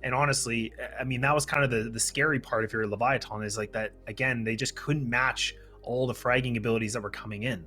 And honestly, I mean, that was kind of the scary part if you're a Leviathan is like that, again, they just couldn't match all the fragging abilities that were coming in.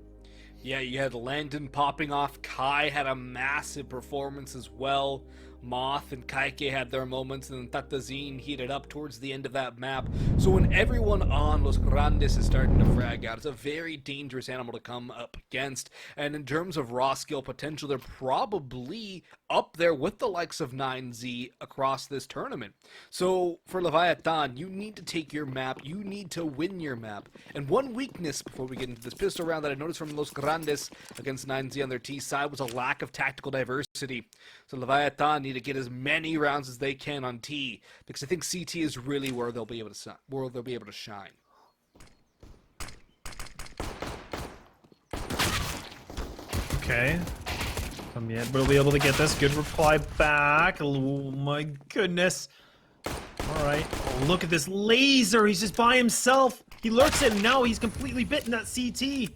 Yeah, you had Landon popping off. Kai had a massive performance as well. Moth and Kaike had their moments, and then Tatazine heated up towards the end of that map. So when everyone on Los Grandes is starting to frag out, it's a very dangerous animal to come up against. And in terms of raw skill potential, they're probably up there with the likes of 9Z across this tournament. So for Leviathan, you need to take your map, you need to win your map. And one weakness before we get into this pistol round that I noticed from Los Grandes against 9Z on their T side was a lack of tactical diversity. So Leviathan need to get as many rounds as they can on T, because I think CT is really where they'll be able to shine. Okay. Come yet, but we'll be able to get this. Good reply back. Oh my goodness. All right. Oh, look at this laser. He's just by himself. He lurks it, and now he's completely bitten that CT.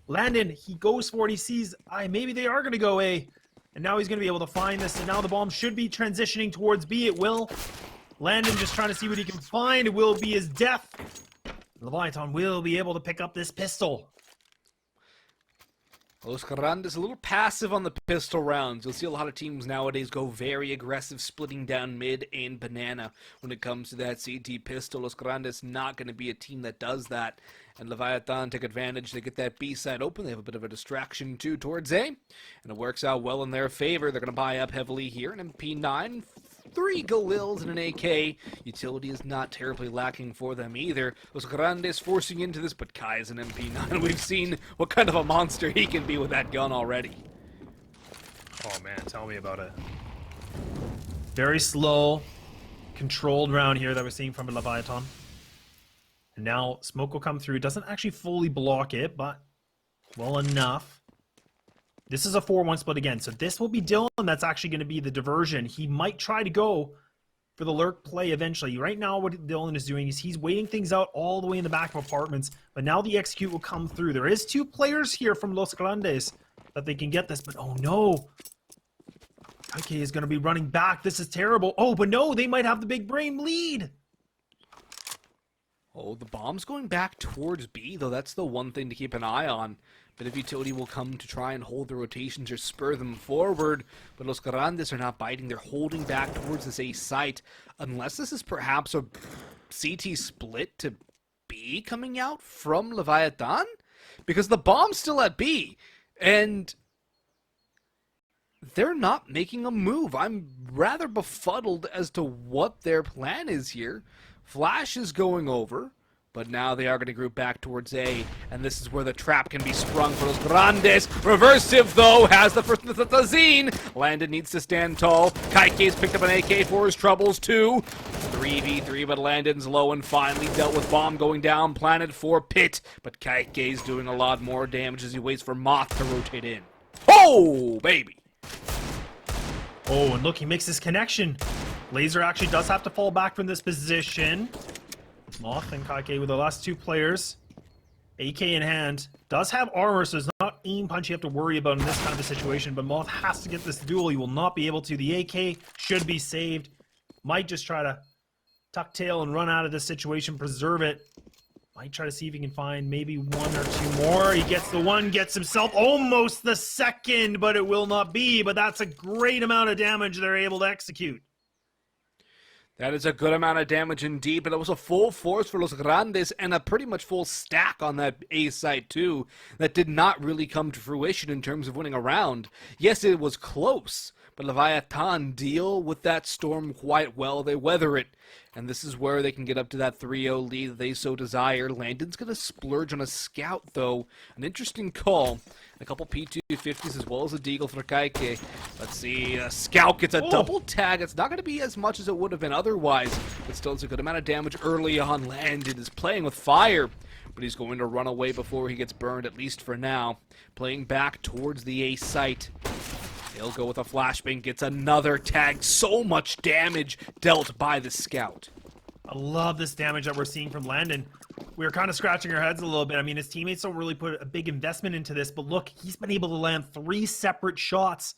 Landon, he goes for it. He sees, maybe they are going to go A. And now he's going to be able to find this. And now the bomb should be transitioning towards B. It will. Landon just trying to see what he can find. It will be his death. Leviathan will be able to pick up this pistol. Los Grandes a little passive on the pistol rounds. You'll see a lot of teams nowadays go very aggressive, splitting down mid and banana when it comes to that CT pistol. Los Grandes not going to be a team that does that. And Leviathan take advantage. They get that B side open. They have a bit of a distraction too towards A. And it works out well in their favor. They're going to buy up heavily here. An MP9, 3 Galils and an AK. Utility is not terribly lacking for them either. Los Grandes forcing into this, but Kai is an MP9. We've seen what kind of a monster he can be with that gun already. Oh man, tell me about it. Very slow, controlled round here that we're seeing from a Leviathan. And now smoke will come through. Doesn't actually fully block it, but well enough. This is a 4-1 split again. So this will be Dylan. That's actually going to be the diversion. He might try to go for the lurk play eventually. Right now what Dylan is doing is he's waiting things out all the way in the back of apartments. But now the execute will come through. There is 2 players here from Los Grandes that they can get this. But oh no. Okay, is going to be running back. This is terrible. Oh, but no, they might have the big brain lead. Oh, the bomb's going back towards B, though that's the one thing to keep an eye on. Bit of utility will come to try and hold the rotations or spur them forward, but Los Grandes are not biting. They're holding back towards this A site, unless this is perhaps a CT split to B coming out from Leviathan? Because the bomb's still at B, and they're not making a move. I'm rather befuddled as to what their plan is here. Flash is going over, but now they are going to group back towards A, and this is where the trap can be sprung for Los Grandes. Reversive, though, has the first Tazine. Landon needs to stand tall. Kaike's picked up an AK for his troubles, too. 3v3, but Landon's low and finally dealt with bomb going down. Planted for Pit, but Kaike's doing a lot more damage as he waits for Moth to rotate in. Oh, baby! Oh, and look, he makes this connection. Laser actually does have to fall back from this position. Moth and Kaike with the last 2 players. AK in hand. Does have armor, so it's not aim punch you have to worry about in this kind of a situation, but Moth has to get this duel. He will not be able to. The AK should be saved. Might just try to tuck tail and run out of this situation, preserve it. Might try to see if he can find maybe 1 or 2 more. He gets the 1, gets himself almost the 2nd, but it will not be. But that's a great amount of damage they're able to execute. That is a good amount of damage indeed, but it was a full force for Los Grandes and a pretty much full stack on that A site too that did not really come to fruition in terms of winning a round. Yes, it was close, but Leviathan deal with that storm quite well. They weather it, and this is where they can get up to that 3-0 lead that they so desire. Landon's going to splurge on a scout, though. An interesting call. A couple P250s as well as a deagle for Kaike. Let's see, Scout gets a double tag. It's not going to be as much as it would have been otherwise, but still it's a good amount of damage early on. Landon is playing with fire, but he's going to run away before he gets burned, at least for now. Playing back towards the A site. He'll go with a flashbang, gets another tag. So much damage dealt by the Scout. I love this damage that we're seeing from Landon. We were kind of scratching our heads a little bit. I mean, his teammates don't really put a big investment into this, but look, he's been able to land 3 separate shots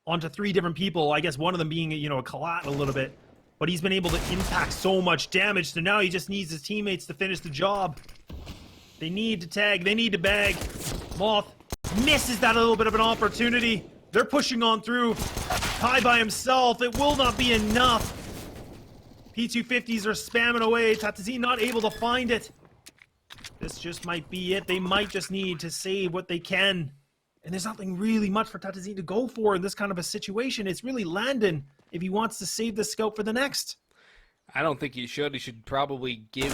onto 3 different people. I guess one of them being, you know, a collat a little bit. But he's been able to impact so much damage, so now he just needs his teammates to finish the job. They need to tag, they need to bag. Moth misses that a little bit of an opportunity. They're pushing on through. Kai by himself, it will not be enough. P250s are spamming away. Tatazine not able to find it. This just might be it. They might just need to save what they can. And there's nothing really much for Tatazine to go for in this kind of a situation. It's really Landon if he wants to save the scout for the next. I don't think he should. He should probably give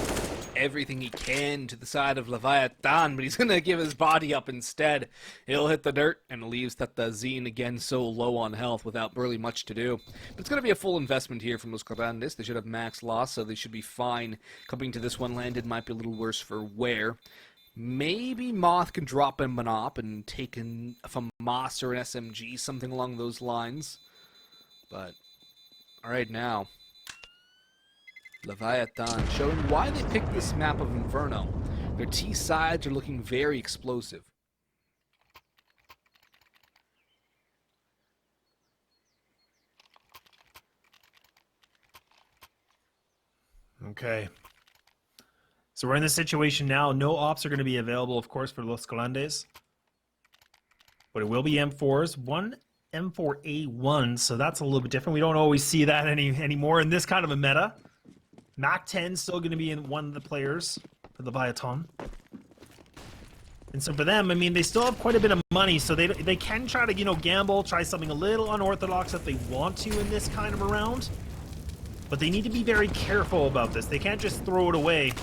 everything he can to the side of Leviatan, but he's going to give his body up instead. He'll hit the dirt and leaves Tatazine again so low on health without really much to do. But it's going to be a full investment here from Los Grandes. They should have max loss, so they should be fine. Coming to this one, Landon might be a little worse for wear. Maybe Moth can drop in Monop and take in a FAMAS or an SMG, something along those lines. But, alright now, Leviatan showing why they picked this map of Inferno. Their T sides are looking very explosive. Okay. So we're in this situation now. No ops are going to be available, of course, for Los Grandes. But it will be M4s. One M4A1, so that's a little bit different. We don't always see that anymore in this kind of a meta. Mac 10 still going to be in one of the players for the Leviatan. And so for them, I mean, they still have quite a bit of money, so they can try to, you know, gamble, try something a little unorthodox if they want to in this kind of a round. But they need to be very careful about this. They can't just throw it away.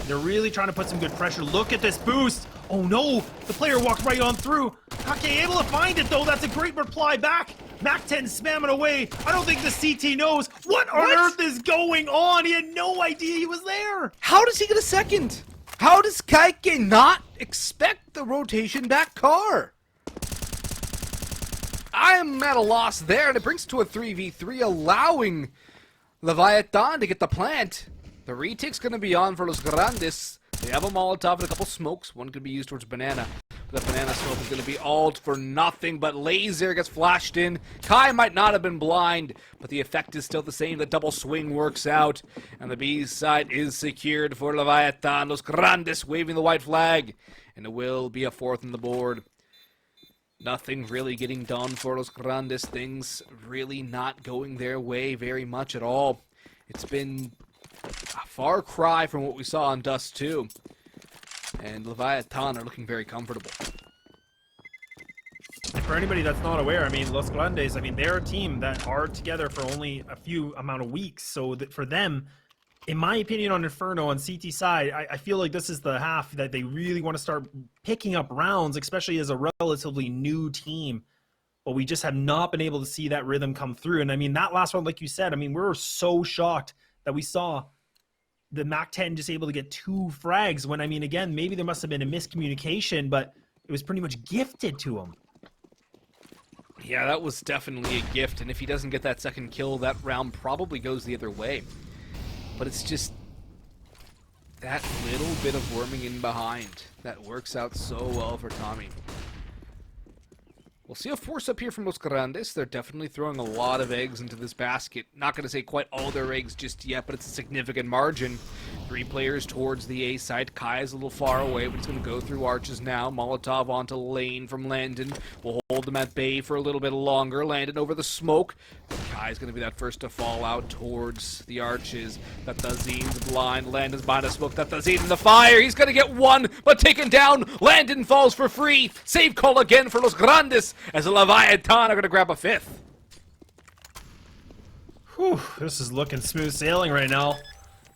They're really trying to put some good pressure. Look at this boost. Oh no, the player walked right on through. Kake able to find it though. That's a great reply back. Mac 10 spamming away. I don't think the CT knows. What on earth is going on? He had no idea he was there. How does he get a second? How does Kaike not expect the rotation back car? I am at a loss there, and it brings it to a 3v3, allowing Leviatan to get the plant. The retake's going to be on for Los Grandes. They have a Molotov and a couple smokes. One could be used towards Banana. But the Banana smoke is going to be all for nothing, but Laser gets flashed in. Kai might not have been blind, but the effect is still the same. The double swing works out, and the B side is secured for Leviatan. Los Grandes waving the white flag, and it will be a 4th on the board. Nothing really getting done for Los Grandes. Things really not going their way very much at all. It's been a far cry from what we saw on Dust 2. And Leviatan are looking very comfortable. And for anybody that's not aware, I mean, Los Grandes, I mean, they're a team that are together for only a few amount of weeks. So that for them, in my opinion, on Inferno, on CT side, I feel like this is the half that they really want to start picking up rounds, especially as a relatively new team. But we just have not been able to see that rhythm come through. And I mean, that last one, like you said, I mean, we were so shocked that we saw the Mac 10 just able to get 2 frags when, I mean, again, maybe there must have been a miscommunication, but it was pretty much gifted to him. Yeah, that was definitely a gift, and if he doesn't get that second kill, that round probably goes the other way. But it's just that little bit of worming in behind that works out so well for Tommy. We'll see a force up here from Los Grandes. They're definitely throwing a lot of eggs into this basket. Not going to say quite all their eggs just yet, but it's a significant margin. 3 players towards the A side. Kai is a little far away, but he's going to go through arches now. Molotov onto Lane from Landon. We'll hold them at bay for a little bit longer. Landon over the smoke. Kai's going to be that first to fall out towards the arches. Tatazine's blind. Landon's behind a smoke. Tatazine in the fire. He's going to get 1, but taken down. Landon falls for free. Save call again for Los Grandes, as the Leviatan are going to grab a 5th. Whew, this is looking smooth sailing right now.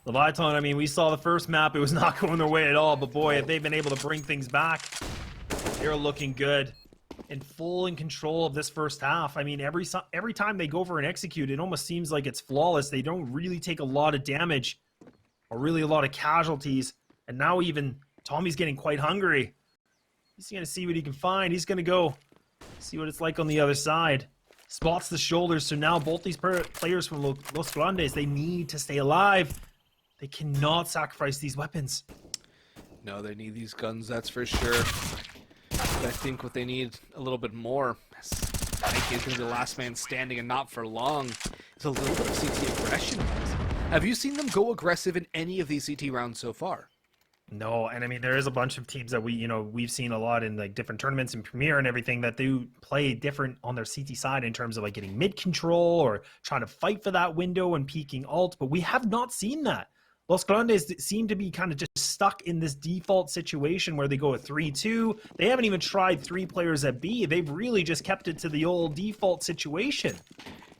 Leviatan, I mean, we saw the first map. It was not going their way at all, but boy, if they've been able to bring things back, they're looking good. And full in control of this first half. I mean, every time they go for an execute, it almost seems like it's flawless. They don't really take a lot of damage or really a lot of casualties. And now even Tommy's getting quite hungry. He's going to see what he can find. He's going to go see what it's like on the other side. Spots the shoulders. So now both these players from Los Grandes, they need to stay alive. They cannot sacrifice these weapons. No, they need these guns, that's for sure. But I think what they need a little bit more is Ike is going to be the last man standing, and not for long. It's a little bit of CT aggression. Have you seen them go aggressive in any of these CT rounds so far? No, and I mean there is a bunch of teams that we've seen a lot in like different tournaments and Premier and everything that do play different on their CT side in terms of like getting mid control or trying to fight for that window and peeking alt, but we have not seen that. Los Grandes seem to be kind of just stuck in this default situation where they go a 3-2. They haven't even tried 3 players at B. They've really just kept it to the old default situation.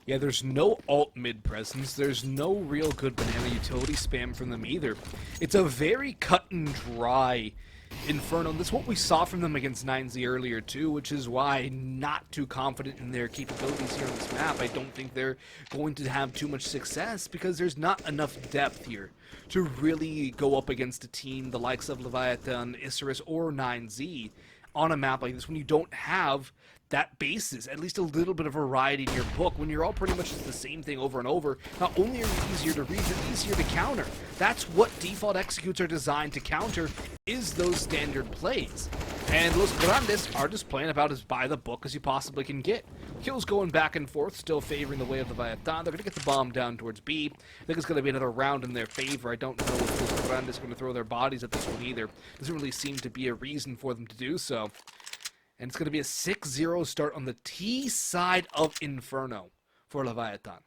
Yeah, there's no alt mid presence. There's no real good banana utility spam from them either. It's a very cut and dry Inferno. And that's what we saw from them against 9Z earlier too, which is why I'm not too confident in their capabilities here on this map. I don't think they're going to have too much success because there's not enough depth here to really go up against a team the likes of Leviatan, Isurus, or 9Z on a map like this when you don't have that basis, at least a little bit of variety in your book, when you're all pretty much just the same thing over and over. Not only are you easier to read, but easier to counter. That's what default executes are designed to counter, is those standard plays. And Los Grandes are just playing about as by the book as you possibly can get. Kills going back and forth, still favoring the way of the Leviatan. They're going to get the bomb down towards B. I think it's going to be another round in their favor. I don't know if Los Grandes are going to throw their bodies at this one either. Doesn't really seem to be a reason for them to do so. And it's going to be a 6-0 start on the T side of Inferno for Leviatan.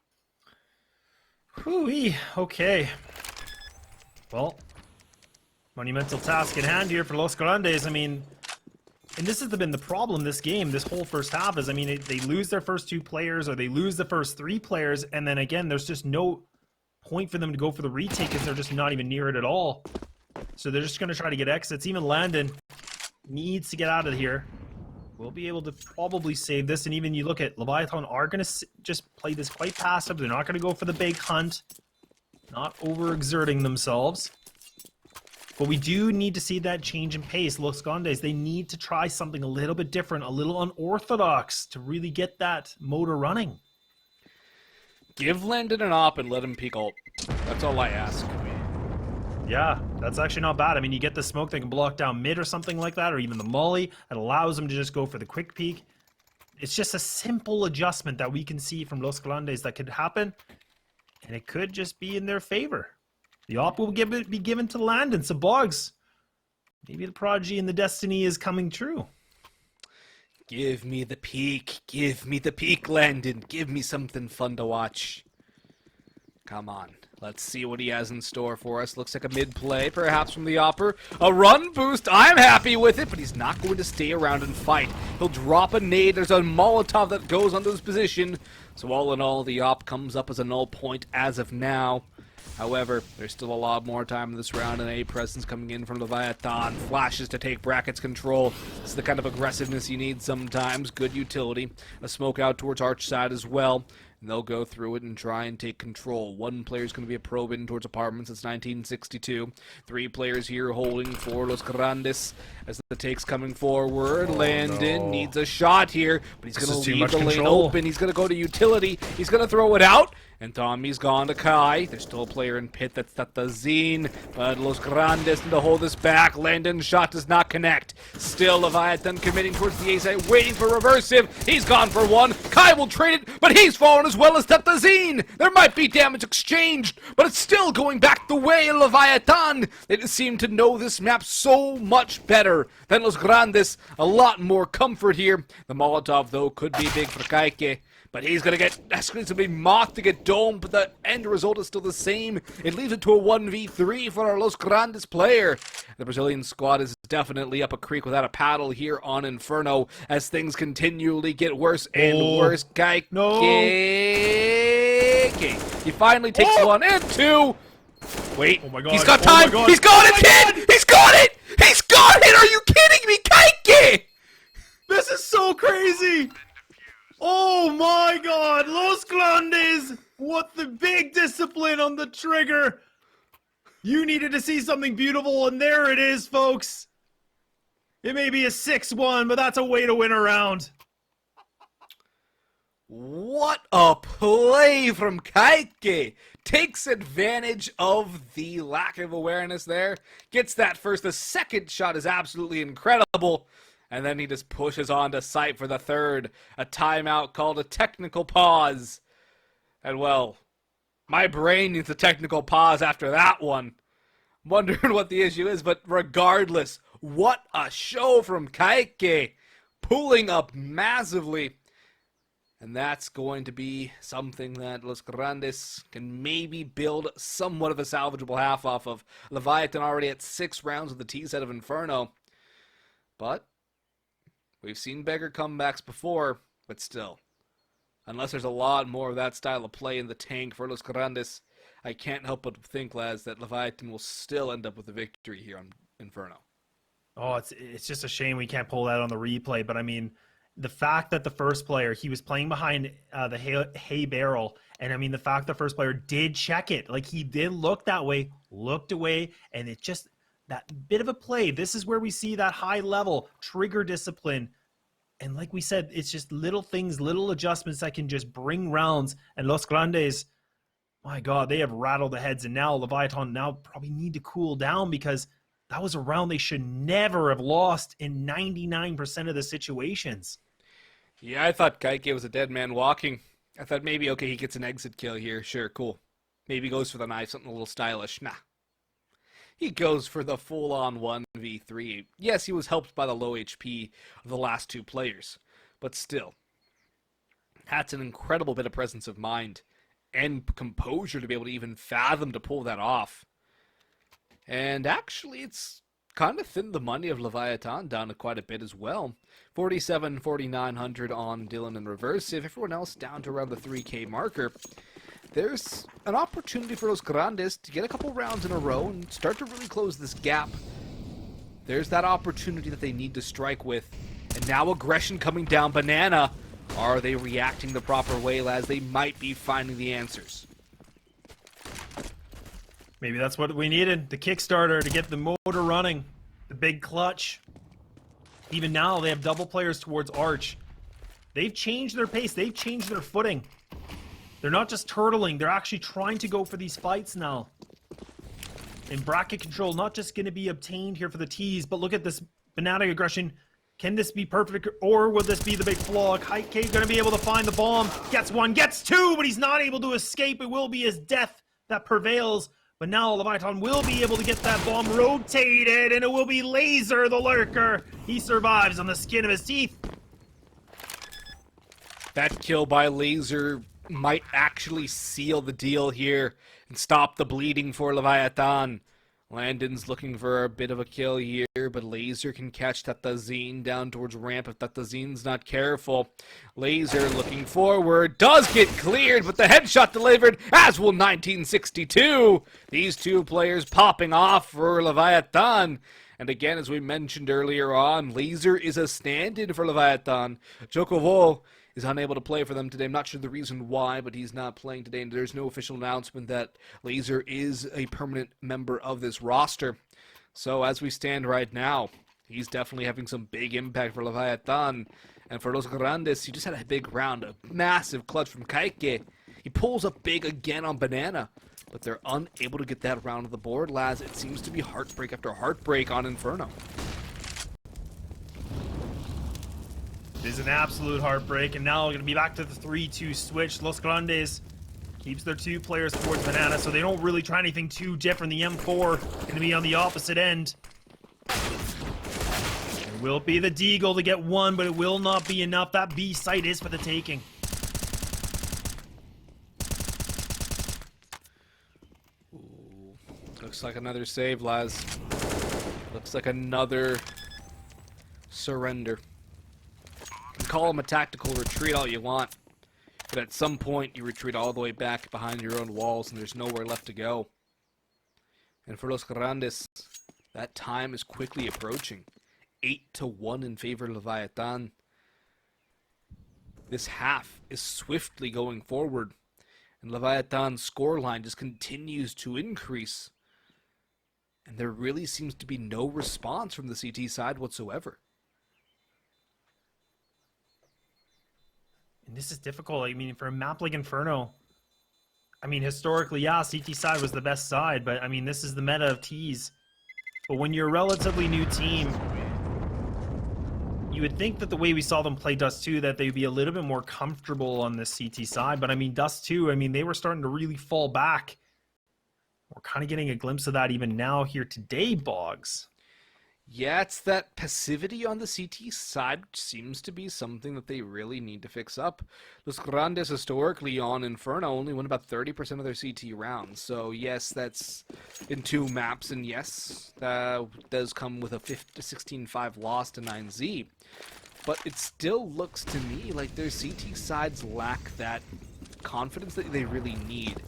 Whoo-wee. Okay. Well, monumental task at hand here for Los Grandes. I mean, and this has been the problem this game, this whole first half, is, I mean, they lose their first 2 players or they lose the first 3 players, and then again, there's just no point for them to go for the retake because they're just not even near it at all. So they're just going to try to get exits. Even Landon needs to get out of here. We'll be able to probably save this, and even you look at Leviathan are going to just play this quite passive. They're not going to go for the big hunt, not overexerting themselves. But we do need to see that change in pace. Los Grandes, they need to try something a little bit different, a little unorthodox to really get that motor running. Give Landon an op and let him peek ult. That's all I ask. Yeah, that's actually not bad. I mean, you get the smoke that can block down mid or something like that, or even the molly that allows them to just go for the quick peek. It's just a simple adjustment that we can see from Los Grandes that could happen, and it could just be in their favor. The op will be given to Landon. Some bugs. Maybe the prodigy and the destiny is coming true. Give me the peek. Give me the peek, Landon. Give me something fun to watch. Come on. Let's see what he has in store for us. Looks like a mid-play, perhaps from the Opper. A run boost. I'm happy with it, but he's not going to stay around and fight. He'll drop a nade. There's a Molotov that goes onto his position. So all in all, the Op comes up as a null point as of now. However, there's still a lot more time in this round, and a presence coming in from Leviatan. Flashes to take brackets control. This is the kind of aggressiveness you need sometimes. Good utility. A smoke out towards Arch side as well. And they'll go through it and try and take control. One player's going to be a probe in towards apartments. It's 1962. 3 players here holding for Los Grandes as the take's coming forward. Landon needs a shot here, but he's going to leave the lane open. He's going to go to utility. He's going to throw it out. And Tommy's gone to Kai. There's still a player in pit that's Tatazine. But Los Grandes need to hold this back. Landon's shot does not connect. Still Leviathan committing towards the A side, waiting for reversive. He's gone for one. Kai will trade it, but he's fallen as well as Tatazine. There might be damage exchanged, but it's still going back the way of Leviathan. They just seem to know this map so much better than Los Grandes. A lot more comfort here. The Molotov, though, could be big for Kaike. But he's going to get, that's going to be mocked to get domed, but the end result is still the same. It leaves it to a 1v3 for our Los Grandes player. The Brazilian squad is definitely up a creek without a paddle here on Inferno as things continually get worse and worse. Kaike. No. He finally takes 1 and 2. Wait, oh my God. He's got time. He's got it, kid. He's got it. He's got it. Are you kidding me, Kaike? This is so crazy. Oh my God, Los Grandes! What the big discipline on the trigger! You needed to see something beautiful, and there it is, folks! It may be a 6-1, but that's a way to win a round. What a play from Kaike! Takes advantage of the lack of awareness there. Gets that first. The second shot is absolutely incredible. And then he just pushes on to site for the third. A timeout called a technical pause. And well, my brain needs a technical pause after that one. I'm wondering what the issue is, but regardless, what a show from Kaike. Pulling up massively. And that's going to be something that Los Grandes can maybe build somewhat of a salvageable half off of. Leviatan already at 6 rounds of the T set of Inferno. But we've seen bigger comebacks before, but still. Unless there's a lot more of that style of play in the tank for Los Grandes, I can't help but think, lads, that Leviatan will still end up with a victory here on Inferno. Oh, it's just a shame we can't pull that on the replay, but I mean, the fact that the first player, he was playing behind the hay barrel, and I mean, the fact the first player did check it, like he did look that way, looked away, and it just, that bit of a play, this is where we see that high level trigger discipline. And like we said, it's just little things, little adjustments that can just bring rounds. And Los Grandes, my God, they have rattled the heads. And now Leviatan now probably need to cool down, because that was a round they should never have lost in 99% of the situations. Yeah, I thought Kaike was a dead man walking. I thought maybe, okay, he gets an exit kill here. Sure, cool. Maybe goes for the knife, something a little stylish. Nah. He goes for the full-on 1v3. Yes, he was helped by the low HP of the last 2 players. But still, that's an incredible bit of presence of mind and composure to be able to even fathom to pull that off. And actually, it's kind of thinned the money of Leviatan down to quite a bit as well. 4,900 on Dylan and Reversive. Everyone else down to around the 3K marker. There's an opportunity for Los Grandes to get a couple rounds in a row and start to really close this gap. There's that opportunity that they need to strike with. And now aggression coming down Banana. Are they reacting the proper way, lads? They might be finding the answers. Maybe that's what we needed. The Kickstarter to get the motor running. The big clutch. Even now, they have double players towards Arch. They've changed their pace. They've changed their footing. They're not just turtling. They're actually trying to go for these fights now. And bracket control not just going to be obtained here for the T's, but look at this Banana aggression. Can this be perfect, or will this be the big flaw? Kaike going to be able to find the bomb. Gets one, gets two, but he's not able to escape. It will be his death that prevails. But now Leviatan will be able to get that bomb rotated, and it will be Laser, the lurker. He survives on the skin of his teeth. That kill by Laser might actually seal the deal here and stop the bleeding for Leviatan. Landon's looking for a bit of a kill here, but Laser can catch Tatazine down towards ramp if Tatazine's not careful. Laser looking forward, does get cleared, but the headshot delivered, as will 1962. These 2 players popping off for Leviatan. And again, as we mentioned earlier on, Laser is a stand-in for Leviatan. Chocovo is unable to play for them today. I'm not sure the reason why, but he's not playing today, and there's no official announcement that Laser is a permanent member of this roster. So as we stand right now, he's definitely having some big impact for Leviatan. And for Los Grandes, he just had a big round, a massive clutch from Kaike. He pulls up big again on Banana, but they're unable to get that round of the board, lads. It seems to be heartbreak after heartbreak on Inferno. It is an absolute heartbreak, and now we're going to be back to the 3-2 switch. Los Grandes keeps their 2 players towards Banana, so they don't really try anything too different. The M4 going to be on the opposite end. It will be the Deagle to get 1, but it will not be enough. That B site is for the taking. Ooh, looks like another save, lads. Looks like another surrender. Call them a tactical retreat all you want, but at some point you retreat all the way back behind your own walls and there's nowhere left to go. And for Los Grandes, that time is quickly approaching. 8-1 in favor of Leviatan. This half is swiftly going forward, and Leviatan's scoreline just continues to increase. And there really seems to be no response from the CT side whatsoever. And this is difficult. I mean, for a map like Inferno, I mean, historically, yeah, CT side was the best side, but I mean, this is the meta of T's. But when you're a relatively new team, You would think that the way we saw them play Dust 2, that they'd be a little bit more comfortable on this CT side. But I mean, Dust 2, I mean, they were starting to really fall back. We're kind of getting a glimpse of that even now here today, Boggs. Yeah, it's that passivity on the CT side, which seems to be something that they really need to fix up. Los Grandes historically on Inferno only win about 30% of their CT rounds. So yes, that's in 2 maps, and yes, that does come with a 16-5 loss to 9Z. But it still looks to me like their CT sides lack that confidence that they really need.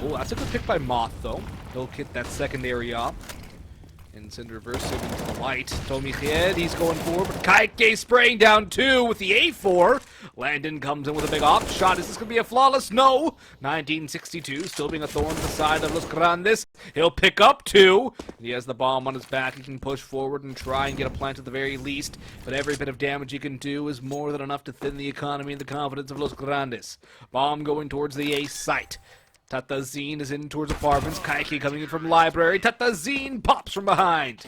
Oh, that's a good pick by Moth, though. He'll hit that secondary up and send Reversive into the light. Tommy Head, he's going forward, but Kaike spraying down 2 with the A4. Landon comes in with a big op shot. Is this going to be a flawless? No. 1962, still being a thorn to the side of Los Grandes. He'll pick up 2. He has the bomb on his back. He can push forward and try and get a plant at the very least, but every bit of damage he can do is more than enough to thin the economy and the confidence of Los Grandes. Bomb going towards the A site. Tatazine is in towards apartments. Kaiki coming in from library. Tatazine pops from behind.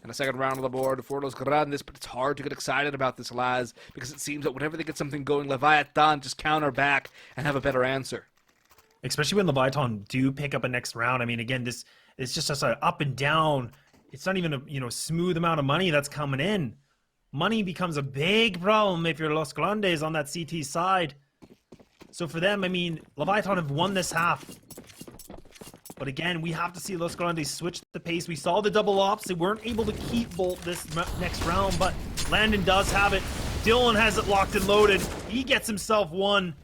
And a second round on the board for Los Grandes, but it's hard to get excited about this, Laz, because it seems that whenever they get something going, Leviatan just counter back and have a better answer. Especially when Leviatan do pick up a next round. I mean, again, this is just an up and down. It's not even a smooth amount of money that's coming in. Money becomes a big problem if you're Los Grandes on that CT side. So for them, I mean, Leviatan have won this half. But again, we have to see Los Grandes switch the pace. We saw the double ops. They weren't able to keep Bolt this next round, but Landon does have it. Dylan has it locked and loaded. He gets himself one.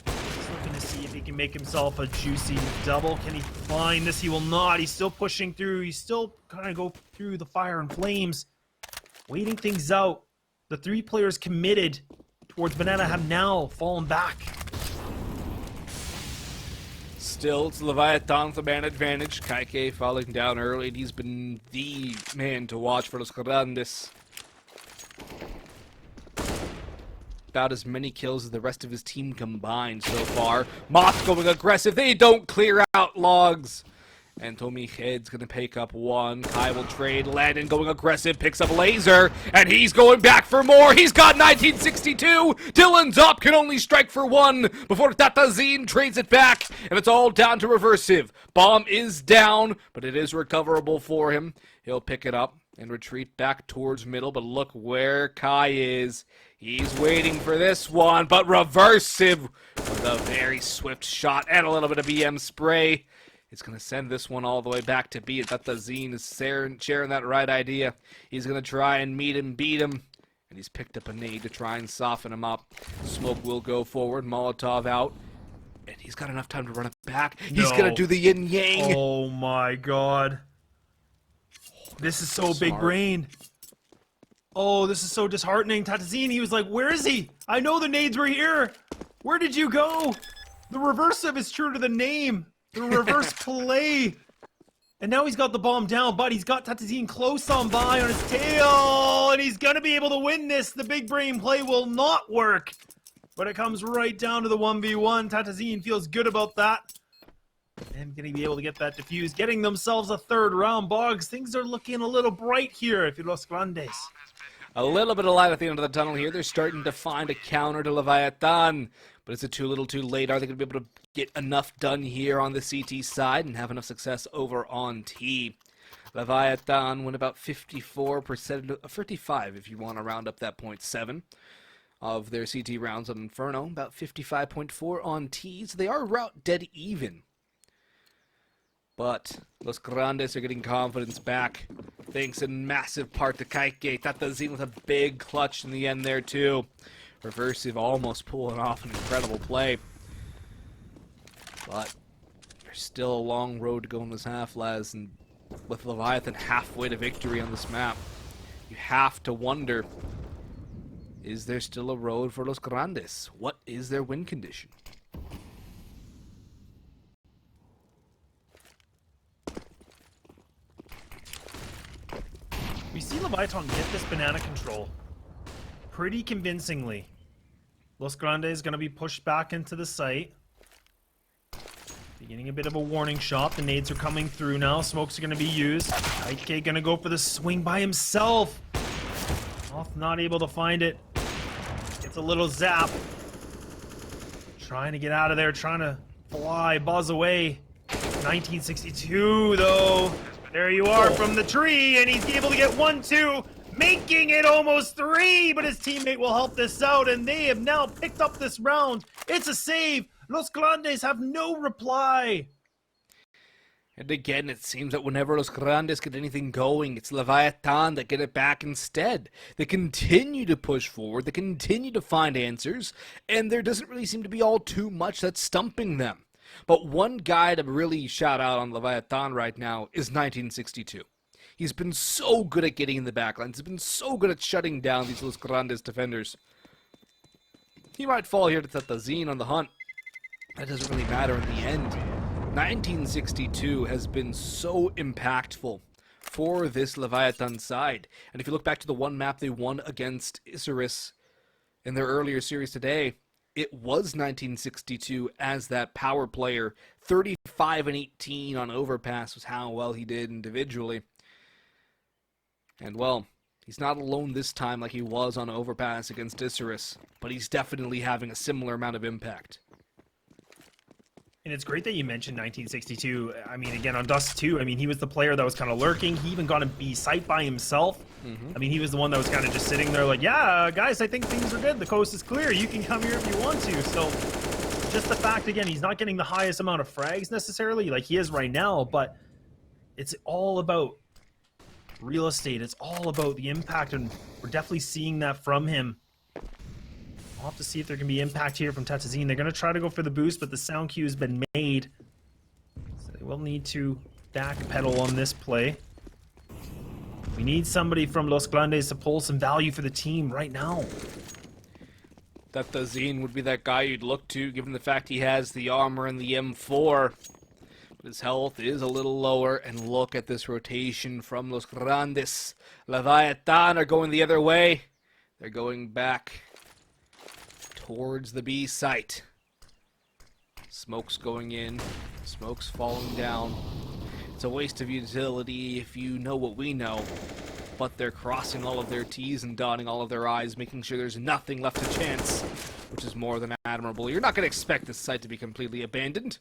He's looking to see if he can make himself a juicy double. Can he find this? He will not. He's still pushing through. He's still kind of go through the fire and flames. Waiting things out. The 3 players committed towards Banana have now fallen back. Still, it's Leviathan with the man advantage. Kaike falling down early, and he's been the man to watch for Los Grandes. About as many kills as the rest of his team combined so far. Moth going aggressive. They don't clear out logs. And Tommy Head's going to pick up 1. Kai will trade. Landon going aggressive. Picks up Laser. And he's going back for more. He's got 1962. Dylan's up. Can only strike for 1 before Tatazine trades it back. And it's all down to Reversive. Bomb is down, but it is recoverable for him. He'll pick it up and retreat back towards middle. But look where Kai is. He's waiting for this one. But Reversive with a very swift shot and a little bit of BM spray. It's going to send this one all the way back to B. Tatazine is sharing that right idea. He's going to try and meet him, beat him. And he's picked up a nade to try and soften him up. Smoke will go forward. Molotov out. And he's got enough time to run it back. He's going to do the yin-yang. Oh my god. This is so big brain. Oh, this is so disheartening. Tatazine, he was like, where is he? I know the nades were here. Where did you go? The Reversive is true to the name. The reverse play. And now he's got the bomb down, but he's got Tatazine close on by on his tail. And he's going to be able to win this. The big brain play will not work. But it comes right down to the 1v1. Tatazine feels good about that. And going to be able to get that defused. Getting themselves a 3rd round. Boggs, things are looking a little bright here if you're Los Grandes. A little bit of light at the end of the tunnel here. They're starting to find a counter to Leviathan. But is it too little too late? Are they going to be able to get enough done here on the CT side and have enough success over on T? Leviathan went about 54%, 55 if you want to round up that 0.7 of their CT rounds on Inferno. About 55.4 on T, so they are about dead even. But Los Grandes are getting confidence back, thanks in massive part to Kaike. Tatazine with a big clutch in the end there too. Reversive almost pulling off an incredible play. But there's still a long road to go in this half, Laz, and with Leviathan halfway to victory on this map, you have to wonder, is there still a road for Los Grandes? What is their win condition? We see Leviatan get this banana control pretty convincingly. Los Grandes is going to be pushed back into the site. Beginning a bit of a warning shot. The nades are coming through now. Smokes are going to be used. Ike going to go for the swing by himself. Off not able to find it. Gets a little zap. Trying to get out of there, trying to fly, buzz away. 1962 though. There you are from the tree, and he's able to get 1-2, making it almost 3, but his teammate will help this out, and they have now picked up this round. It's a save. Los Grandes have no reply. And again, it seems that whenever Los Grandes get anything going, it's Leviatan that get it back instead. They continue to push forward, they continue to find answers, and there doesn't really seem to be all too much that's stumping them. But one guy to really shout out on Leviatan right now is 1962. He's been so good at getting in the backlines. He's been so good at shutting down these Los Grandes defenders. He might fall here to Tatazine on the hunt. That doesn't really matter in the end. 1962 has been so impactful for this Leviatan side. And if you look back to the one map they won against Isurus in their earlier series today, it was 1962 as that power player. 35 and 18 on Overpass was how well he did individually. And well, he's not alone this time like he was on Overpass against Isurus, but he's definitely having a similar amount of impact. And it's great that you mentioned 1962. I mean, again, on Dust 2, I mean, he was the player that was kind of lurking. He even got a B site by himself. I mean, he was the one that was kind of just sitting there like, yeah, guys, I think things are good. The coast is clear. You can come here if you want to. So just the fact, again, he's not getting the highest amount of frags necessarily like he is right now, but it's all about real estate. It's all about the impact, and we're definitely seeing that from him. We'll have to see if there can be impact here from Tatazine. They're going to try to go for the boost, but the sound cue has been made. So they will need to backpedal on this play. We need somebody from Los Grandes to pull some value for the team right now. Tatazine would be that guy you'd look to, given the fact he has the armor and the M4. But his health is a little lower, and look at this rotation from Los Grandes. Leviatan are going the other way. They're going back towards the B site. Smoke's going in. Smoke's falling down. It's a waste of utility if you know what we know. But they're crossing all of their T's and dotting all of their I's, making sure there's nothing left to chance, which is more than admirable. You're not going to expect this site to be completely abandoned.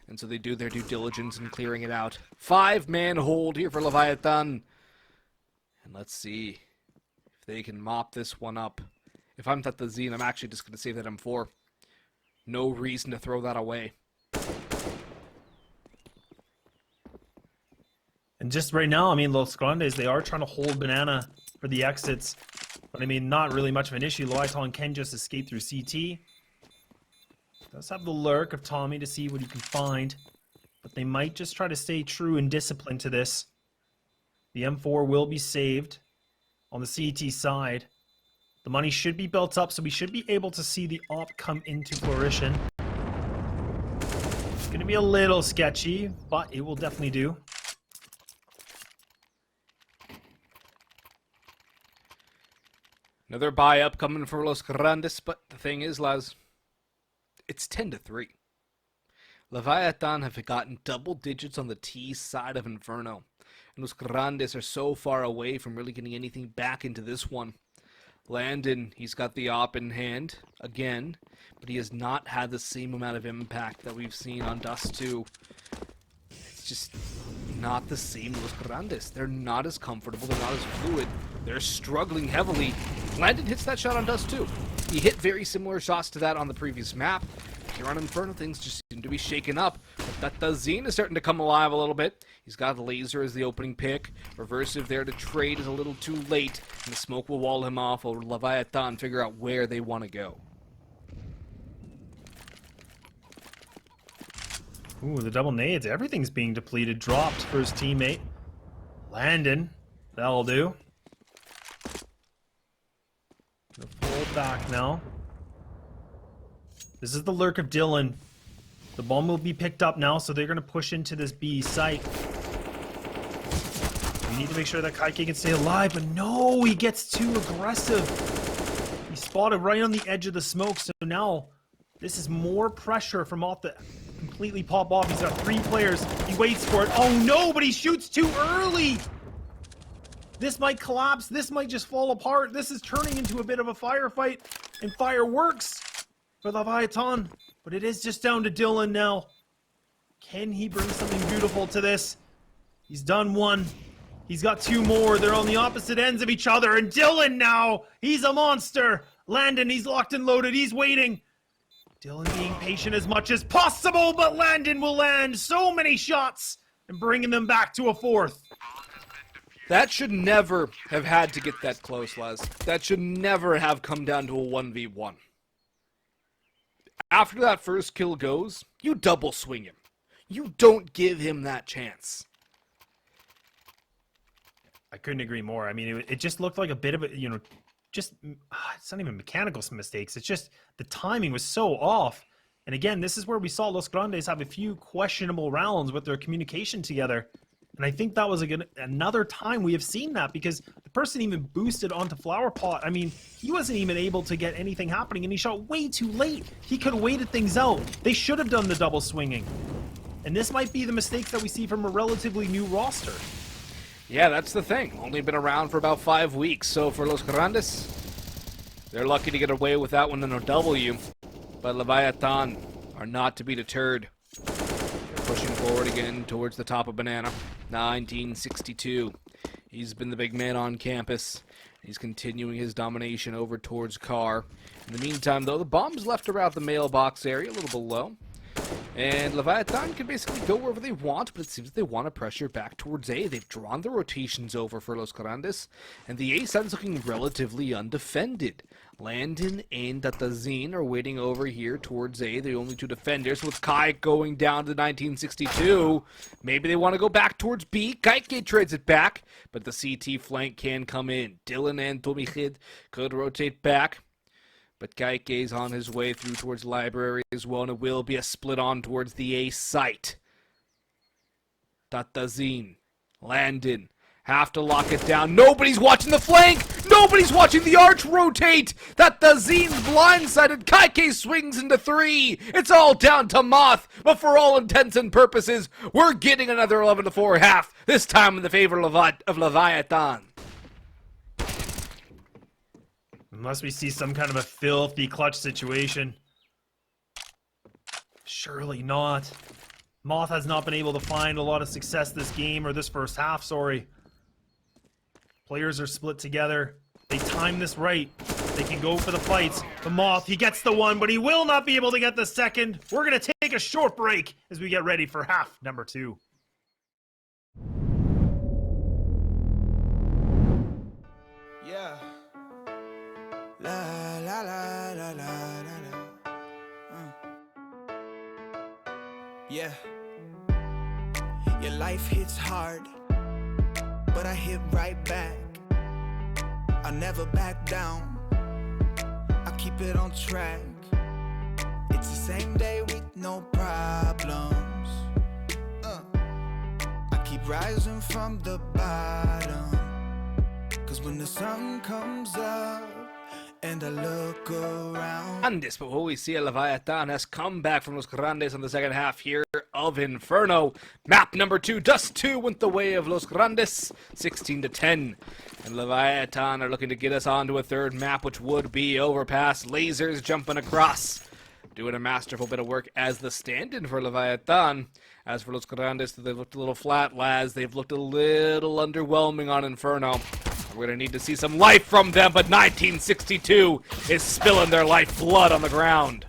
And so they do their due diligence in clearing it out. 5-man hold here for Leviatan. And let's see if they can mop this one up. If I'm Tatazine, I'm actually just going to save that M4. No reason to throw that away. And just right now, I mean, Los Grandes, they are trying to hold Banana for the exits. But I mean, not really much of an issue. Leviatan can just escape through CT. Does have the lurk of Tommy to see what he can find. But they might just try to stay true and disciplined to this. The M4 will be saved on the CT side. The money should be built up, so we should be able to see the op come into fruition. It's going to be a little sketchy, but it will definitely do. Another buy-up coming for Los Grandes, but the thing is, lads, it's 10-3. Leviatan have gotten double digits on the T side of Inferno, and Los Grandes are so far away from really getting anything back into this one. Landon, he's got the op in hand, again, but he has not had the same amount of impact that we've seen on Dust 2. It's just not the same Los Grandes. They're not as comfortable, they're not as fluid, they're struggling heavily. Landon hits that shot on Dust 2. He hit very similar shots to that on the previous map. Here on Inferno, things just seem to be shaken up. But Tatazine is starting to come alive a little bit. He's got the laser as the opening pick. Reversive there to trade is a little too late. And the smoke will wall him off while Leviatan figure out where they want to go. Ooh, the double nades. Everything's being depleted. Dropped for his teammate. Landon. That'll do. The full back now. This is the lurk of Dylan. The bomb will be picked up now, so they're going to push into this B site. We need to make sure that Kaike can stay alive, but no, he gets too aggressive. He's spotted right on the edge of the smoke, so now this is more pressure from off the... completely pop off. He's got 3 players. He waits for it. Oh no, but he shoots too early! This might collapse. This might just fall apart. This is turning into a bit of a firefight and fireworks for Leviatan. But it is just down to Dylan now. Can he bring something beautiful to this? He's done one. He's got two more. They're on the opposite ends of each other. And Dylan now, he's a monster. Landon, he's locked and loaded. He's waiting. Dylan being patient as much as possible, but Landon will land so many shots and bringing them back to a fourth. That should never have had to get that close, Les. That should never have come down to a 1v1. After that first kill goes, you double swing him. You don't give him that chance. I couldn't agree more. I mean, it just looked like a bit of a, it's not even mechanical mistakes. It's just the timing was so off. And again, this is where we saw Los Grandes have a few questionable rounds with their communication together. And I think that was another time we have seen that, because the person even boosted onto Flower Pot. I mean, he wasn't even able to get anything happening, and he shot way too late. He could have waited things out. They should have done the double swinging. And this might be the mistakes that we see from a relatively new roster. Yeah, that's the thing. Only been around for about 5 weeks. So for Los Grandes, they're lucky to get away with that one in a W. But Leviatan are not to be deterred. They're pushing forward again towards the top of Banana. 1962. He's been the big man on campus. He's continuing his domination over towards Carr. In the meantime, though, the bomb's left around the mailbox area, a little below. And Leviatan can basically go wherever they want, but it seems that they want to pressure back towards A. They've drawn the rotations over for Los Grandes, and the A side is looking relatively undefended. Landon and Datazine are waiting over here towards A, the only two defenders, with Kai going down to 1962. Maybe they want to go back towards B. Kaike trades it back, but the CT flank can come in. Dylan and Tomichid could rotate back. But Kaike's on his way through towards library as well, and it will be a split on towards the A site. Tatazine, Landon, have to lock it down. Nobody's watching the flank! Nobody's watching the arch rotate! Tatazine's blindsided. Kaike swings into 3. It's all down to Moth, but for all intents and purposes, we're getting another 11-4 half, this time in the favor of Leviatan. Unless we see some kind of a filthy clutch situation. Surely not. Moth has not been able to find a lot of success this game, or this first half, sorry. Players are split together. They time this right. They can go for the fights. The Moth, he gets the one, but he will not be able to get the second. We're going to take a short break as we get ready for half number 2. Yeah. La la la la la la la. Yeah. Your life hits hard, but I hit right back. I never back down. I keep it on track. It's the same day with no problems. I keep rising from the bottom. 'Cause when the sun comes up and I look around. Grandes, but what we see at Leviatan has come back from Los Grandes in the second half here of Inferno. Map number 2, Dust 2 went the way of Los Grandes, 16-10. And Leviatan are looking to get us onto a third map, which would be Overpass. Lasers jumping across, doing a masterful bit of work as the stand-in for Leviatan. As for Los Grandes, they've looked a little flat, lads. They've looked a little underwhelming on Inferno. We're going to need to see some life from them, but 1962 is spilling their life blood on the ground.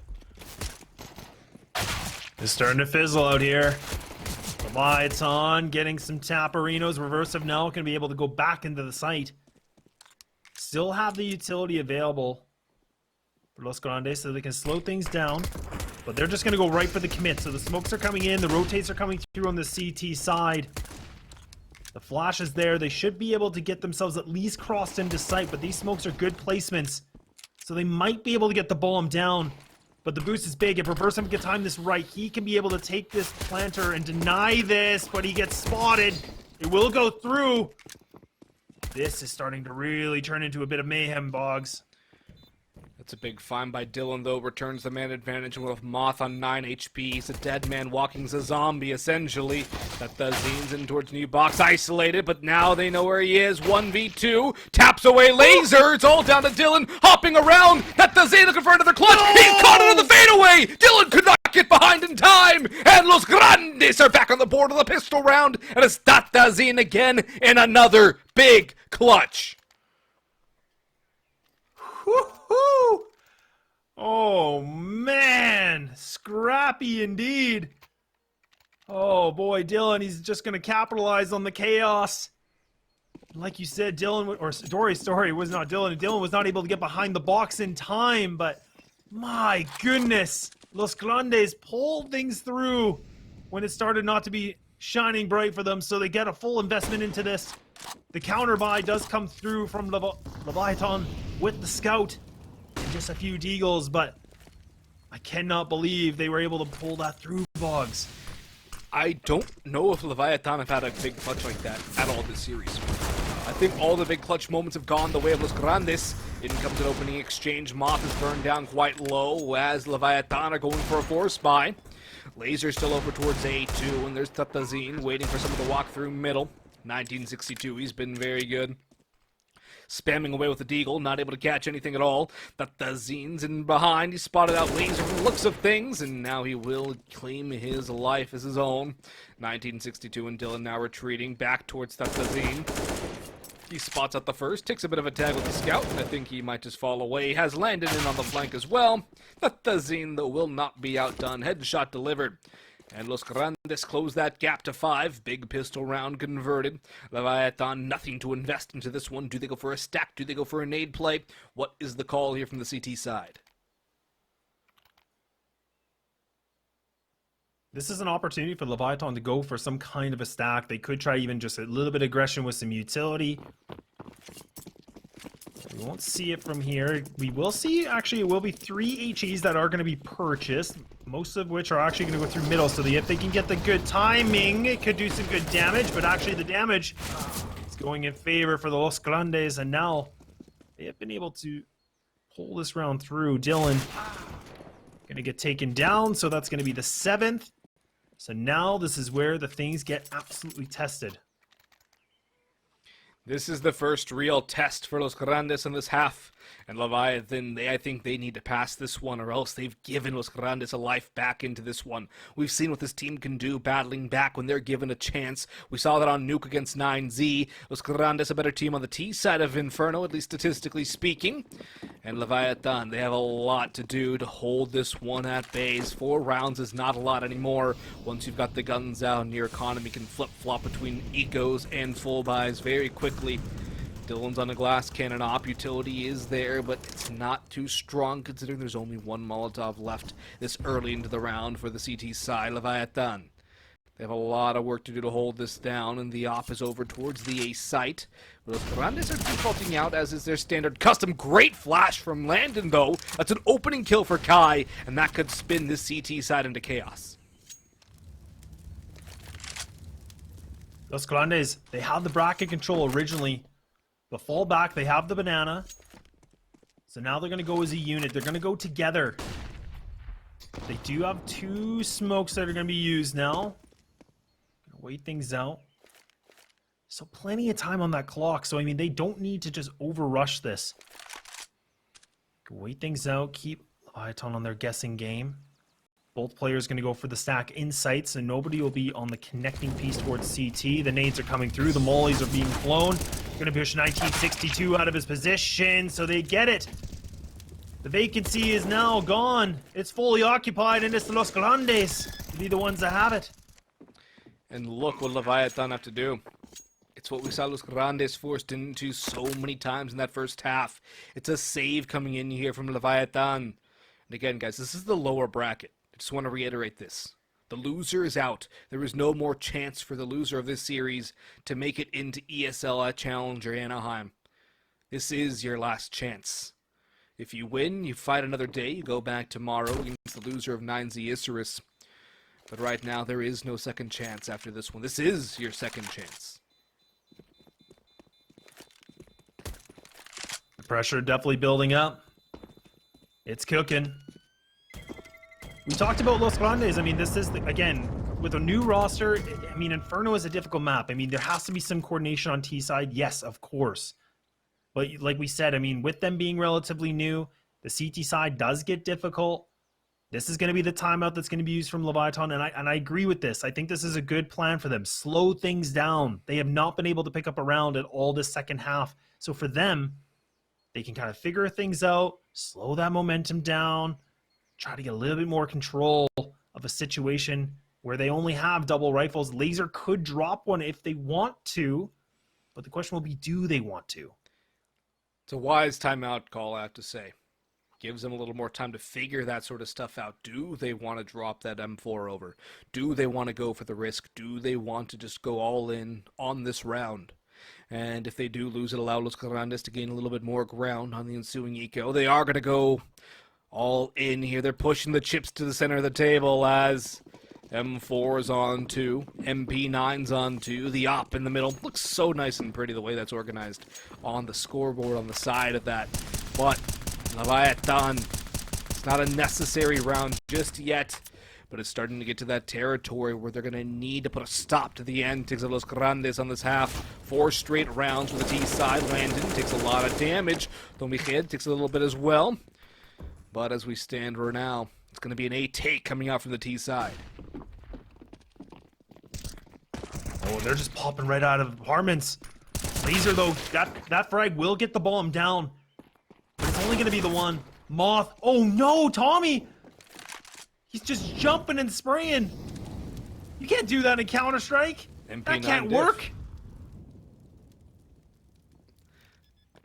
It's starting to fizzle out here. Leviatan getting some Taparinos. Reversive now can be able to go back into the site. Still have the utility available for Los Grandes so they can slow things down. But they're just going to go right for the commit. So the smokes are coming in. The rotates are coming through on the CT side. The flash is there. They should be able to get themselves at least crossed into sight, but these smokes are good placements. So they might be able to get the bomb down. But the boost is big. If Reversive can time this right, he can be able to take this planter and deny this, but he gets spotted. It will go through. This is starting to really turn into a bit of mayhem, Boggs. It's a big find by Dylan, though. Returns the man advantage with Moth on 9 HP. He's a dead man walking as a zombie, essentially. That does Zines in towards new box. Isolated, but now they know where he is. 1v2. Taps away Laser. It's all down to Dylan. Hopping around. That does Zine looking for another clutch. No! He's caught another fadeaway. Dylan could not get behind in time. And Los Grandes are back on the board of the pistol round. And it's Tata Zine again in another big clutch. Woo-hoo! Oh, man. Scrappy indeed. Oh, boy, Dylan, he's just going to capitalize on the chaos. Like you said, Dylan, or Dory's story was not Dylan. Dylan was not able to get behind the box in time, but my goodness. Los Grandes pulled things through when it started not to be shining bright for them, so they get a full investment into this. The counter buy does come through from Leviatan with the scout and just a few deagles, but I cannot believe they were able to pull that through, Boggs. I don't know if Leviathan have had a big clutch like that at all this series. I think all the big clutch moments have gone the way of Los Grandes. In comes an opening exchange. Moth is burned down quite low as Leviathan are going for a force buy. Laser still over towards A2, and there's Tata Zine waiting for someone to walk through middle. 1962, he's been very good. Spamming away with the deagle, not able to catch anything at all. Tata Zine's in behind. He spotted out Laser from the looks of things, and now he will claim his life as his own. 1962 and Dylan now retreating back towards Tata Zine. He spots out the first, takes a bit of a tag with the scout, and I think he might just fall away. He has landed in on the flank as well. Tata Zine, though, will not be outdone. Headshot delivered. And Los Grandes close that gap to 5. Big pistol round converted. Leviathan, nothing to invest into this one. Do they go for a stack? Do they go for a nade play? What is the call here from the CT side? This is an opportunity for Leviathan to go for some kind of a stack. They could try even just a little bit of aggression with some utility. We won't see it from here. We will see, actually, it will be 3 HEs that are going to be purchased, most of which are actually going to go through middle, so if they can get the good timing, it could do some good damage, but actually the damage is going in favor for the Los Grandes, and now they have been able to pull this round through. Dylan going to get taken down, so that's going to be the 7th. So now this is where the things get absolutely tested. This is the first real test for Los Grandes in this half. And Leviathan, I think they need to pass this one, or else they've given Los Grandes a life back into this one. We've seen what this team can do battling back when they're given a chance. We saw that on Nuke against 9Z. Los Grandes a better team on the T side of Inferno, at least statistically speaking. And Leviathan, they have a lot to do to hold this one at bays. 4 rounds is not a lot anymore. Once you've got the guns out and your economy can flip-flop between ecos and full buys very quickly. Dylan's on a glass cannon op. Utility is there, but it's not too strong considering there's only 1 Molotov left this early into the round for the CT side. Leviathan, they have a lot of work to do to hold this down, and the op is over towards the A site. Los Grandes are defaulting out, as is their standard custom. Great flash from Landon, though. That's an opening kill for Kai, and that could spin this CT side into chaos. Los Grandes, they had the bracket control originally. The fallback, they have the banana. So now they're going to go as a unit. They're going to go together. They do have 2 smokes that are going to be used now. Gonna wait things out. So plenty of time on that clock. So, I mean, they don't need to just overrush this. Wait things out. Keep Leviathan on their guessing game. Both players going to go for the stack insight, so nobody will be on the connecting piece towards CT. The nades are coming through. The mollies are being flown. Going to push 1962 out of his position, so they get it. The vacancy is now gone. It's fully occupied, and it's the Los Grandes to be the ones that have it. And look what Leviathan have to do. It's what we saw Los Grandes forced into so many times in that first half. It's a save coming in here from Leviathan. And again, guys, this is the lower bracket. Just want to reiterate this. The loser is out. There is no more chance for the loser of this series to make it into ESL at Challenger Anaheim. This is your last chance. If you win, you fight another day. You go back tomorrow against the loser of 9Z Isurus. But right now, there is no second chance after this one. This is your second chance. The pressure definitely building up. It's cooking. We talked about Los Grandes. I mean, this is, again, with a new roster, I mean, Inferno is a difficult map. I mean, there has to be some coordination on T side. Yes, of course. But like we said, I mean, with them being relatively new, the CT side does get difficult. This is going to be the timeout that's going to be used from Leviatan, and I agree with this. I think this is a good plan for them. Slow things down. They have not been able to pick up a round at all this second half. So for them, they can kind of figure things out, slow that momentum down, try to get a little bit more control of a situation where they only have double rifles. Laser could drop one if they want to, but the question will be, do they want to? It's a wise timeout call, I have to say. Gives them a little more time to figure that sort of stuff out. Do they want to drop that M4 over? Do they want to go for the risk? Do they want to just go all in on this round? And if they do lose, it allows Los Grandes to gain a little bit more ground on the ensuing eco. They are going to go all in here. They're pushing the chips to the center of the table as M4's on 2, MP9's on 2, the op in the middle. Looks so nice and pretty the way that's organized on the scoreboard on the side of that. But Leviatan, it's not a necessary round just yet, but it's starting to get to that territory where they're going to need to put a stop to the antics of Los Grandes on this half. 4 straight rounds for the T side. Landon takes a lot of damage. Tomijed takes a little bit as well. But as we stand right now, it's going to be an A take coming out from the T side. Oh, they're just popping right out of apartments. Laser, though, that frag will get the bomb down. It's only going to be the one. Moth. Oh, no, Tommy. He's just jumping and spraying. You can't do that in Counter-Strike. That can't work.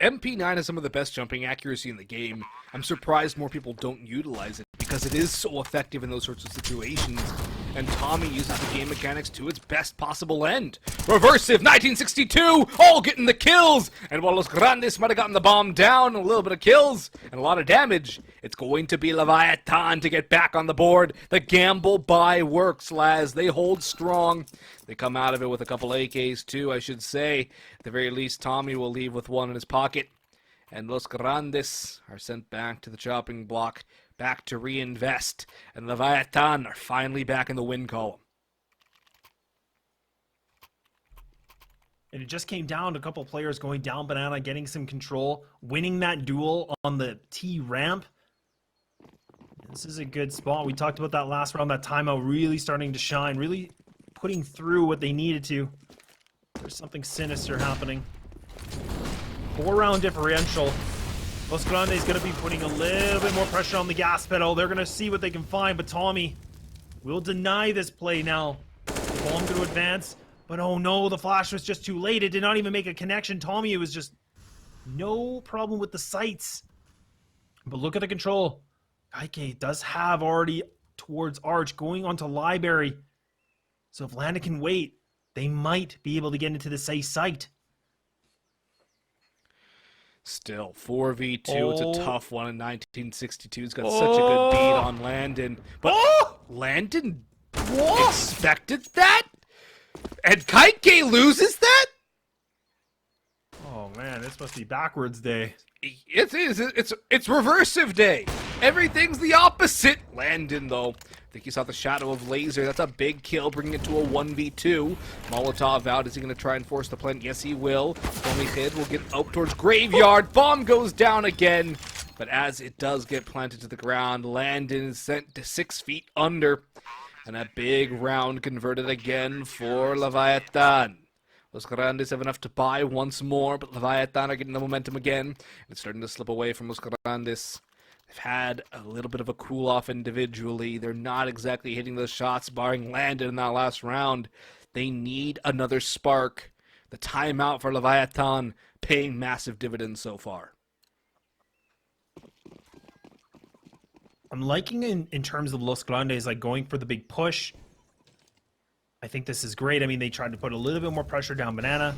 MP9 has some of the best jumping accuracy in the game. I'm surprised more people don't utilize it because it is so effective in those sorts of situations. And Tommy uses the game mechanics to its best possible end. Reversive 1962, all getting the kills. And while Los Grandes might have gotten the bomb down, a little bit of kills and a lot of damage, it's going to be Leviatan to get back on the board. The gamble buy works, Laz. They hold strong. They come out of it with a couple AKs too, I should say. At the very least, Tommy will leave with one in his pocket. And Los Grandes are sent back to the chopping block, back to reinvest. And Leviatan are finally back in the win column. And it just came down to a couple players going down banana, getting some control, winning that duel on the T ramp. This is a good spot. We talked about that last round, that timeout really starting to shine, really putting through what they needed to. There's something sinister happening. 4-round differential. Los Grandes going to be putting a little bit more pressure on the gas pedal. They're going to see what they can find, but Tommy will deny this play now. Bomb going to advance, but oh no, the flash was just too late. It did not even make a connection. Tommy, it was just no problem with the sights. But look at the control. Ike does have already towards Arch going onto Library. So if Landa can wait, they might be able to get into the safe site. Still, 4v2, it's a tough one in 1962. He's got such a good beat on Landon. But Landon expected that? And Kaike loses that? Oh man, this must be backwards day. It's reversive day. Everything's the opposite. Landon, though. I think you saw the shadow of Laser. That's a big kill, bringing it to a 1v2. Molotov out. Is he going to try and force the plant? Yes, he will. Tomijed will get out towards Graveyard. Bomb goes down again. But as it does get planted to the ground, Landon is sent to 6 feet under. And a big round converted again for Leviatan. Los Grandes have enough to buy once more, but Leviatan are getting the momentum again. It's starting to slip away from Los Grandes. They've had a little bit of a cool-off individually. They're not exactly hitting those shots, barring Landon in that last round. They need another spark. The timeout for Leviatan paying massive dividends so far. I'm liking in terms of Los Grandes, like going for the big push. I think this is great. I mean, they tried to put a little bit more pressure down banana.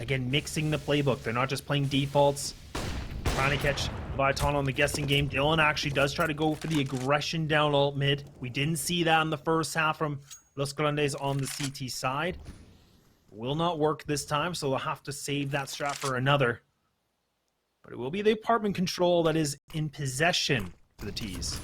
Again, mixing the playbook. They're not just playing defaults. Trying to catch Leviatan on the guessing game. Dylan actually does try to go for the aggression down alt mid. We didn't see that in the first half from Los Grandes on the CT side. Will not work this time, so they'll have to save that strat for another. But it will be the apartment control that is in possession for the T's.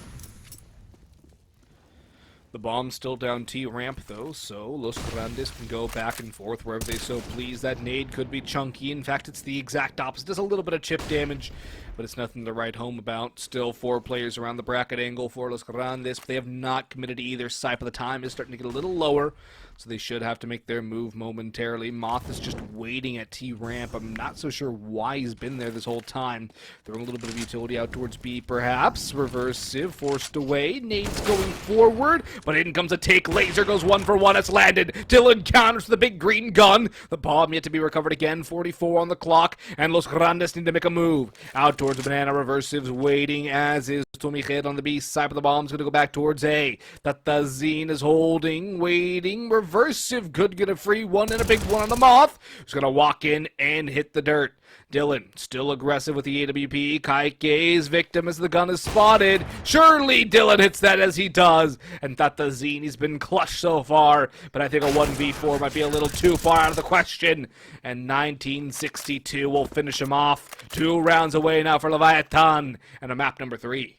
The bomb's still down T ramp though, so Los Grandes can go back and forth wherever they so please. That nade could be chunky. In fact, it's the exact opposite. Does a little bit of chip damage, but it's nothing to write home about. Still 4 players around the bracket angle for Los Grandes, but they have not committed to either side, but the time is starting to get a little lower, so they should have to make their move momentarily. Moth is just waiting at T ramp. I'm not so sure why he's been there this whole time. Throwing a little bit of utility out towards B, perhaps. Reverse Civ forced away. Nade's going forward, but in comes a take. Laser goes 1 for 1. It's landed. Dylan counters with the big green gun. The bomb yet to be recovered again. 44 on the clock, and Los Grandes need to make a move. Out towards the banana. Reverse Civ's waiting, as is Tomichet on the B side, but the bomb's going to go back towards A. Tatazine is holding, waiting. Reverse Civ could get a free one and a big one on the Moth, who's going to walk in and hit the dirt. Dylan still aggressive with the AWP. Kaike's victim as the gun is spotted. Surely Dylan hits that as he does. And Tatazine, he's been clutch so far, but I think a 1v4 might be a little too far out of the question. And 1962 will finish him off. 2 rounds away now for Leviatan and a map number 3.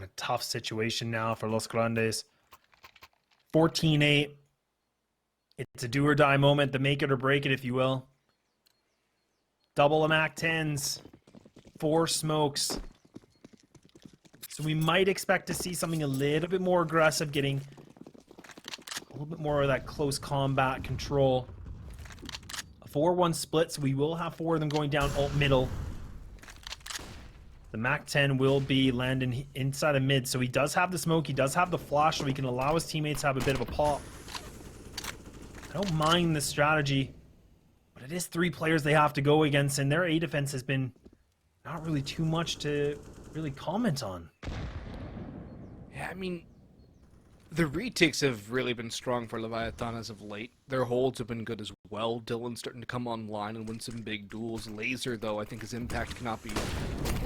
A tough situation now for Los Grandes. 14-8. It's a do or die moment, the make it or break it, if you will. Double the MAC 10s. 4 smokes. So we might expect to see something a little bit more aggressive, getting a little bit more of that close combat control. A 4-1 split, so we will have 4 of them going down alt middle. The MAC 10 will be landing inside of mid, so he does have the smoke, he does have the flash, so he can allow his teammates to have a bit of a pop. I don't mind this strategy, but it is 3 players they have to go against, and their A defense has been not really too much to really comment on. Yeah, I mean, the retakes have really been strong for Leviathan as of late. Their holds have been good as well. Dylan's starting to come online and win some big duels. Laser, though, I think his impact cannot be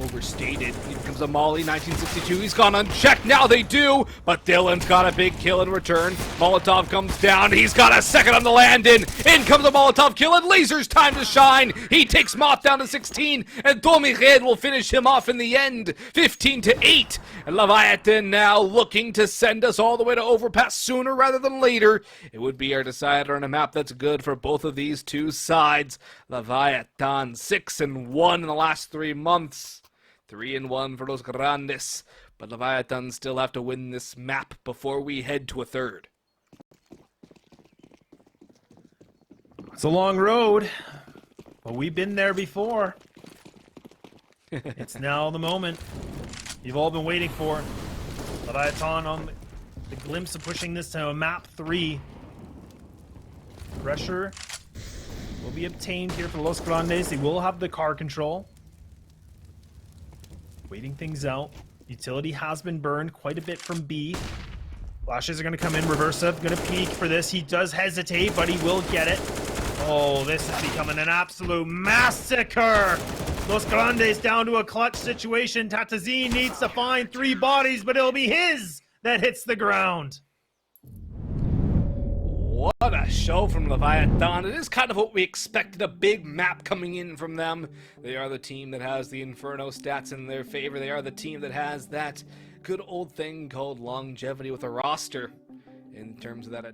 overstated. Here comes a Molly, 1962. He's gone unchecked. Now they do, but Dylan's got a big kill in return. Molotov comes down. He's got a second on the land-in. In comes a Molotov kill, and Laser's time to shine. He takes Moth down to 16, and Tomichet will finish him off in the end, 15-8. And Leviathan now looking to send us all the way to overpass sooner rather than later. It would be our decider on a map that's good for both of these 2 sides. Leviathan 6-1 in the last 3 months. 3-1 for Los Grandes. But Leviathan still have to win this map before we head to a 3rd. It's a long road, but we've been there before. It's now the moment you've all been waiting for. Leviathan on the glimpse of pushing this to a map 3. Pressure will be obtained here for Los Grandes. They will have the car control. Waiting things out. Utility has been burned quite a bit from B. Flashes are going to come in. Reversa going to peek for this. He does hesitate, but he will get it. Oh, this is becoming an absolute massacre. Los Grandes down to a clutch situation. Tatazine needs to find 3 bodies, but it'll be his that hits the ground. What a show from Leviathan. It is kind of what we expected, a big map coming in from them. They are the team that has the Inferno stats in their favor. They are the team that has that good old thing called longevity with a roster in terms of that